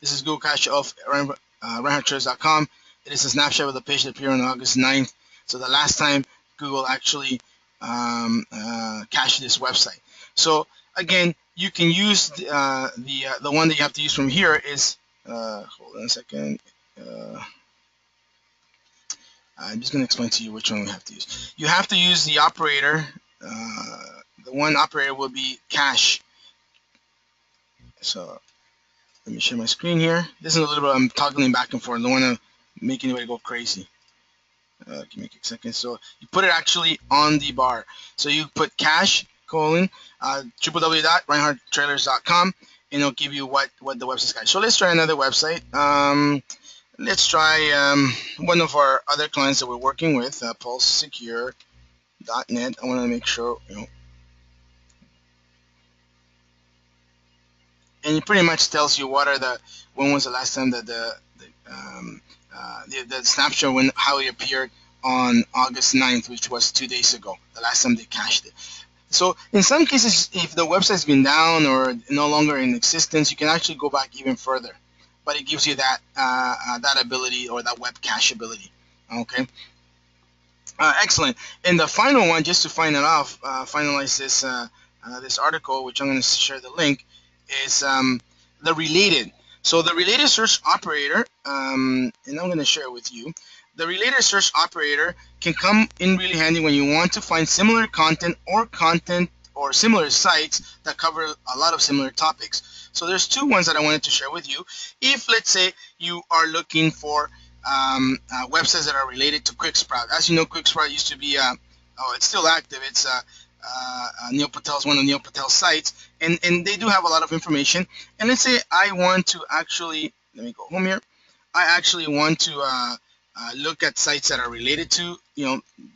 This is Google Cache of ReinhardTrails.com. It is a snapshot of the page that appeared on August 9th. So the last time Google actually cached this website. So again, you can use the one that you have to use from here is hold on a second. I'm just going to explain to you which one we have to use. You have to use the operator. The one operator will be cache. So let me share my screen here. This is a little bit, I'm toggling back and forth. I don't want to make anybody go crazy. Give me a second. So you put it actually on the bar. So you put cache www.reinhardtrailers.com, and it'll give you what the website's got. So let's try another website. Let's try one of our other clients that we're working with, pulsesecure.net. I want to make sure, and it pretty much tells you when was the last time that the snapshot how it appeared on August 9th, which was 2 days ago, the last time they cached it. So in some cases, if the website's been down or no longer in existence, you can actually go back even further. But it gives you that ability, or that web cache ability. Okay. Excellent. And the final one, just to finalize this article, which I'm going to share the link, is the related. So the related search operator, and I'm going to share it with you. The related search operator can come in really handy when you want to find similar content or similar sites that cover a lot of similar topics. So there's two ones that I wanted to share with you. If, let's say, you are looking for websites that are related to QuickSprout. As you know, QuickSprout used to be, it's still active. It's Neil Patel's one of Neil Patel's sites, and they do have a lot of information. And let's say I want to actually, let me go home here. I actually want to look at sites that are related to,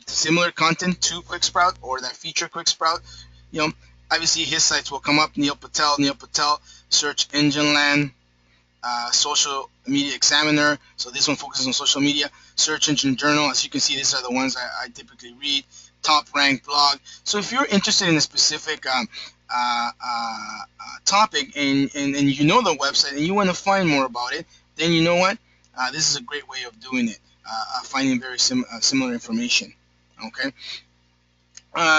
similar content to QuickSprout or that feature QuickSprout. Obviously his sites will come up. Neil Patel, Search Engine Land. Social Media Examiner, so this one focuses on social media. Search Engine Journal, as you can see, these are the ones I typically read. Top ranked blog. So if you're interested in a specific topic and you know the website and you want to find more about it, then you know what? This is a great way of doing it, finding very similar information. Okay.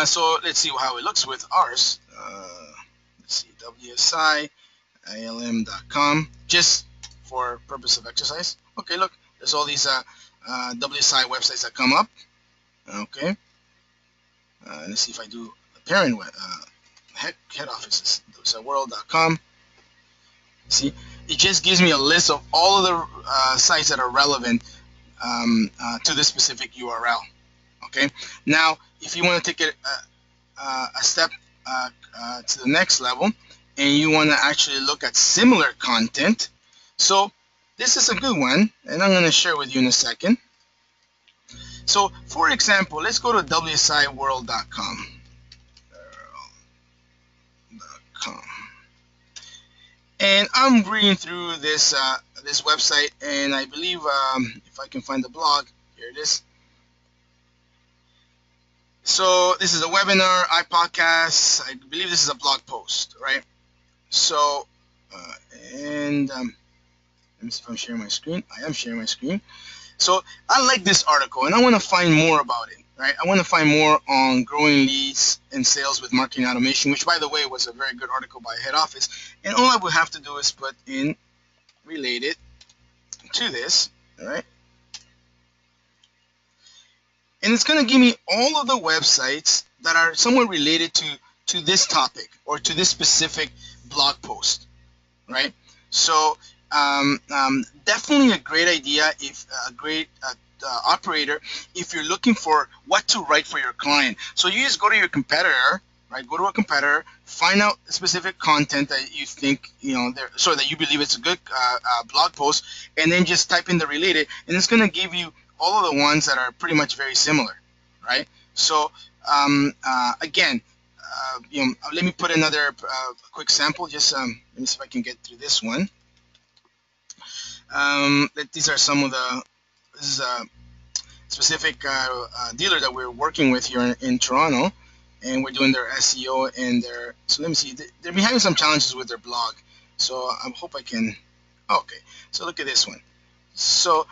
So let's see how it looks with ours. let's see, WSIILM.com, just for purpose of exercise. Okay, look, there's all these WSI websites that come up. Okay, let's see if I do a parent head offices, WSIWorld.com. See, it just gives me a list of all of the sites that are relevant to this specific URL. Okay, now if you want to take it a step to the next level and you want to actually look at similar content, so this is a good one and I'm going to share with you in a second. So for example, let's go to WSIWorld.com. And I'm reading through this this website, and I believe if I can find the blog, here it is. So this is a webinar, iPodcast. I believe this is a blog post, right? So, and let me see if I'm sharing my screen. I am sharing my screen. So I like this article, and I want to find more about it, right? I want to find more on growing leads and sales with marketing automation, which, by the way, was a very good article by Head Office. And all I would have to do is put in related to this, all right? And it's going to give me all of the websites that are somewhat related to this topic or to this specific blog post, right? So definitely a great idea, if a great operator, if you're looking for what to write for your client. So you just go to your competitor, right? Go to a competitor, find out specific content that you think, so that you believe it's a good blog post, and then just type in the related, and it's going to give you all of the ones that are pretty much very similar, right? So again, let me put another quick sample. Just let me see if I can get through this one. These are some of the. This is a specific dealer that we're working with here in Toronto, and we're doing their SEO and their. So let me see. They're having some challenges with their blog. So I hope I can. Okay. So look at this one. So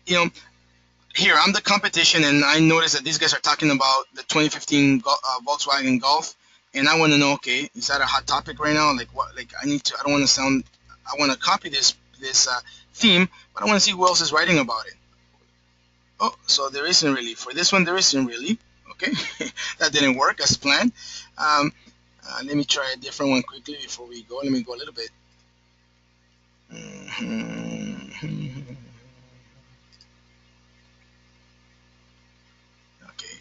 here I'm the competition, and I noticed that these guys are talking about the 2015 Volkswagen Golf, and I want to know, okay, is that a hot topic right now? Like what? Like I don't want to sound. I want to copy this theme, but I want to see who else is writing about it. Oh, so there isn't really. For this one, there isn't really. Okay, that didn't work as planned. Let me try a different one quickly before we go. Let me go a little bit. Okay.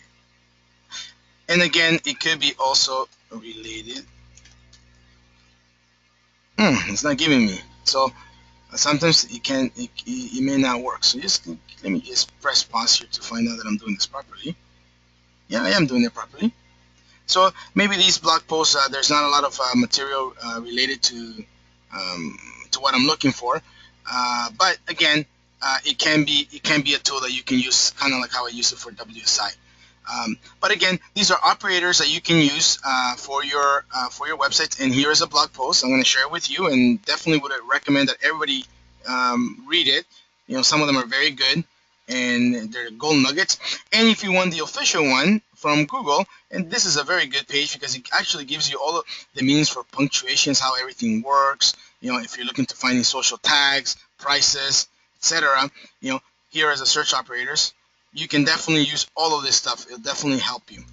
And again, it could be also related. It's not giving me. So sometimes it may not work. So just let me just press pause here to find out that I'm doing this properly. Yeah, I am doing it properly. So maybe these blog posts, there's not a lot of material related to what I'm looking for. But again, it can be a tool that you can use, kind of like how I use it for WSI. But again, these are operators that you can use for your website. And here is a blog post. I'm going to share it with you, and definitely would recommend that everybody read it. Some of them are very good, and they're gold nuggets. And if you want the official one from Google, and this is a very good page because it actually gives you all of the meanings for punctuations, how everything works. If you're looking to find any social tags, prices, etc. Here as a search operators, you can definitely use all of this stuff. It'll definitely help you.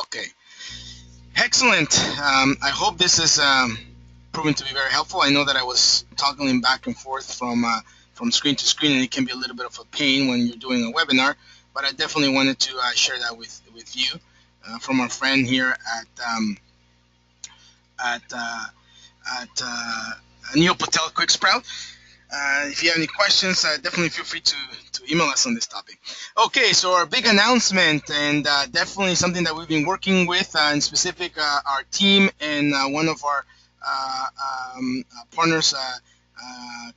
Okay, excellent. I hope this is proven to be very helpful. I know that I was toggling back and forth from screen to screen, and it can be a little bit of a pain when you're doing a webinar, but I definitely wanted to share that with you from our friend here at Neil Patel Quick Sprout. If you have any questions, definitely feel free to email us on this topic. Okay, so our big announcement, and definitely something that we've been working with, in specific our team and one of our partners,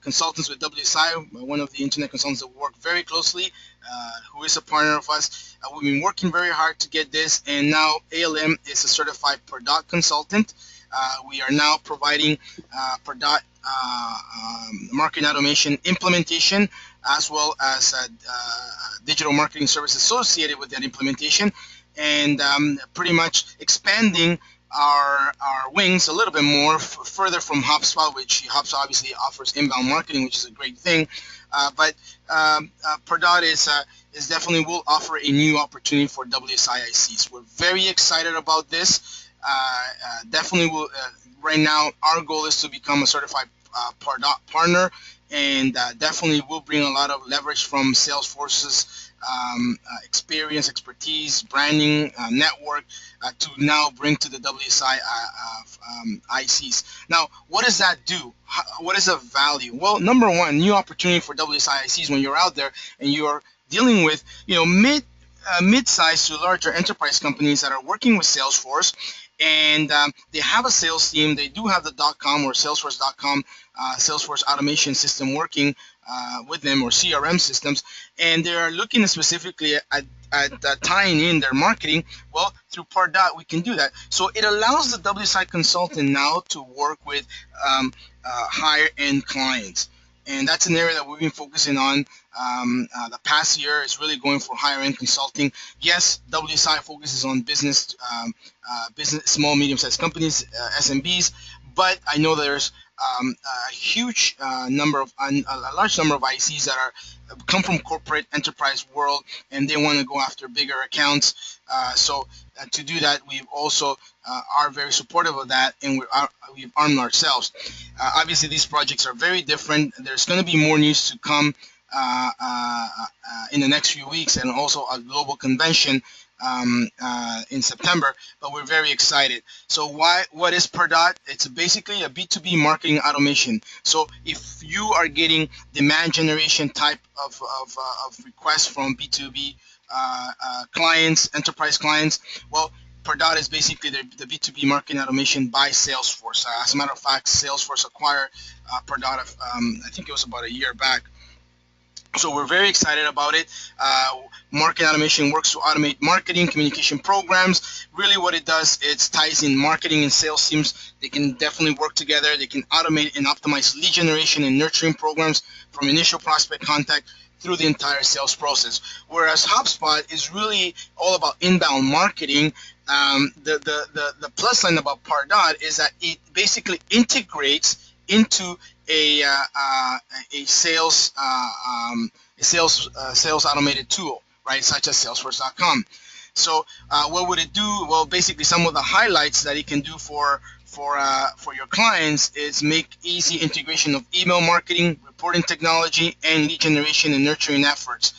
consultants with WSI, one of the internet consultants that work very closely, who is a partner of us. We've been working very hard to get this, and now ALM is a certified Pardot consultant. We are now providing Pardot marketing automation implementation, as well as digital marketing services associated with that implementation. and pretty much expanding our wings a little bit more further from HubSpot, which HubSpot obviously offers inbound marketing, which is a great thing. But Pardot is definitely will offer a new opportunity for WSIICs. We're very excited about this. Definitely will. Right now, our goal is to become a certified Pardot partner, and definitely will bring a lot of leverage from Salesforce's experience, expertise, branding, network to now bring to the WSI ICs. Now, what does that do? What is the value? Well, number one, new opportunity for WSI ICs when you're out there and you're dealing with, mid-sized to larger enterprise companies that are working with Salesforce, and they have a sales team. They do have the .com or Salesforce.com, Salesforce automation system working with them, or CRM systems, and they are looking specifically at tying in their marketing. Well, through Pardot, we can do that. So it allows the WSI consultant now to work with higher end clients. And that's an area that we've been focusing on the past year. Is really going for higher end consulting. Yes, WSI focuses on business, small, medium-sized companies, SMBs, but I know there's a huge number of a large number of ICs that are come from corporate enterprise world, and they want to go after bigger accounts. So to do that, we also are very supportive of that, and we've armed ourselves. Obviously, these projects are very different. There's going to be more news to come in the next few weeks, and also a global convention in September, but we're very excited. So what is Pardot? It's basically a B2B marketing automation. So if you are getting demand generation type of requests from B2B clients, enterprise clients, well, Pardot is basically the B2B marketing automation by Salesforce. As a matter of fact, Salesforce acquired Pardot, I think it was about a year back. So we're very excited about it. Marketing automation works to automate marketing communication programs. Really what it does, it ties in marketing and sales teams. They can definitely work together. They can automate and optimize lead generation and nurturing programs from initial prospect contact through the entire sales process. Whereas HubSpot is really all about inbound marketing. The plus line about Pardot is that it basically integrates into a sales automated tool, right, such as Salesforce.com. So what would it do? Well, basically some of the highlights that it can do for your clients is make easy integration of email marketing, reporting technology, and lead generation and nurturing efforts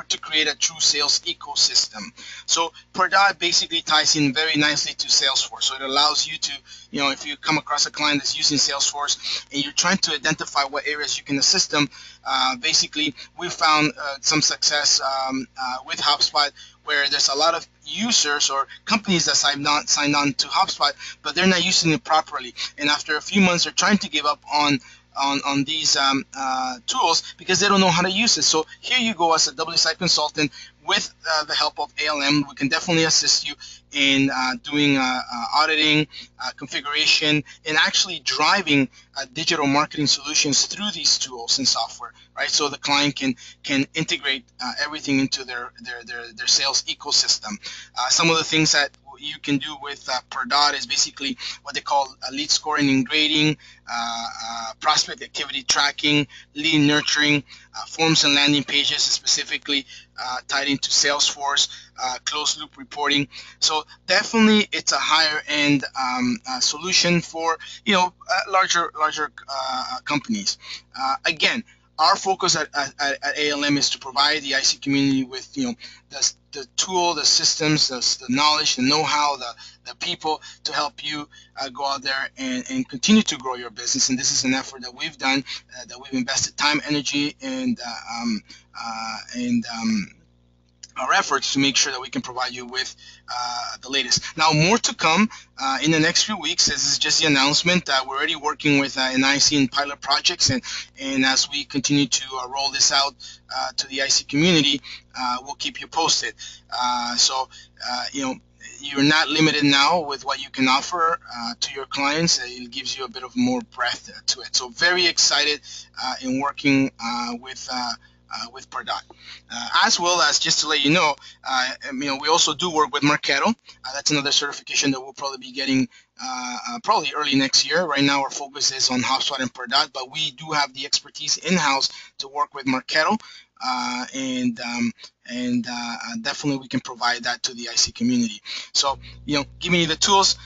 to create a true sales ecosystem. So Pardot basically ties in very nicely to Salesforce. So it allows you to, if you come across a client that's using Salesforce and you're trying to identify what areas you can assist them, basically we found some success with HubSpot, where there's a lot of users or companies that signed on to HubSpot, but they're not using it properly. And after a few months, they're trying to give up on these tools because they don't know how to use it. So here you go as a WSI consultant with the help of ALM. We can definitely assist you in doing auditing, configuration, and actually driving digital marketing solutions through these tools and software, right? So the client can integrate everything into their sales ecosystem. Some of the things that you can do with Pardot is basically what they call lead scoring and grading, prospect activity tracking, lead nurturing, forms and landing pages specifically tied into Salesforce, closed loop reporting. So definitely it's a higher end solution for larger companies. Again, our focus at ALM is to provide the IC community with the tool, the systems, the knowledge, the know-how, the people to help you go out there and continue to grow your business. And this is an effort that we've done, that we've invested time, energy, and our efforts to make sure that we can provide you with the latest. Now, more to come in the next few weeks. This is just the announcement. We're already working with an IC in pilot projects, and as we continue to roll this out to the IC community, we'll keep you posted. So, you're not limited now with what you can offer to your clients. It gives you a bit of more breadth to it. So very excited in working with with Pardot. As well as, just to let you know, we also do work with Marketo. That's another certification that we'll probably be getting probably early next year. Right now, our focus is on HubSpot and Pardot, but we do have the expertise in-house to work with Marketo, definitely we can provide that to the IC community. So, giving you the tools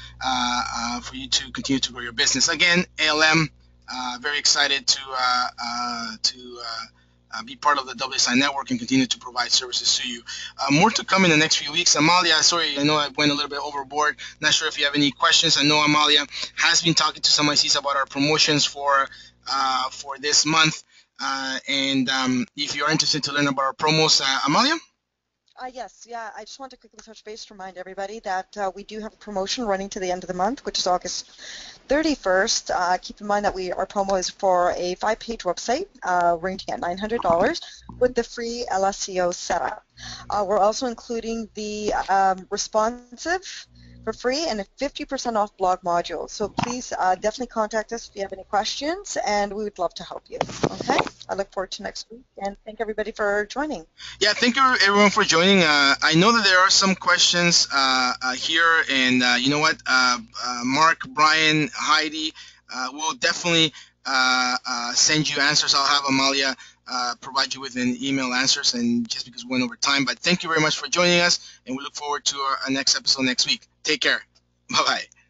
for you to continue to grow your business. Again, ALM, very excited to be part of the WSI network and continue to provide services to you. More to come in the next few weeks. Amalia, sorry, I know I went a little bit overboard. Not sure if you have any questions. I know Amalia has been talking to some ICs about our promotions for this month. If you're interested to learn about our promos, Amalia? Yes, yeah. I just want to quickly touch base to remind everybody that we do have a promotion running to the end of the month, which is August 31st. Keep in mind that our promo is for a 5-page website ranging at $900 with the free LSEO setup. We're also including the responsive for free and a 50% off blog module. So please definitely contact us if you have any questions, and we would love to help you. Okay? I look forward to next week, and thank everybody for joining. Yeah, thank you everyone for joining. I know that there are some questions here, and you know what, Mark, Brian, Heidi, will definitely send you answers. I'll have Amalia provide you with an email answers, and just because we went over time. But thank you very much for joining us, and we look forward to our next episode next week. Take care. Bye-bye.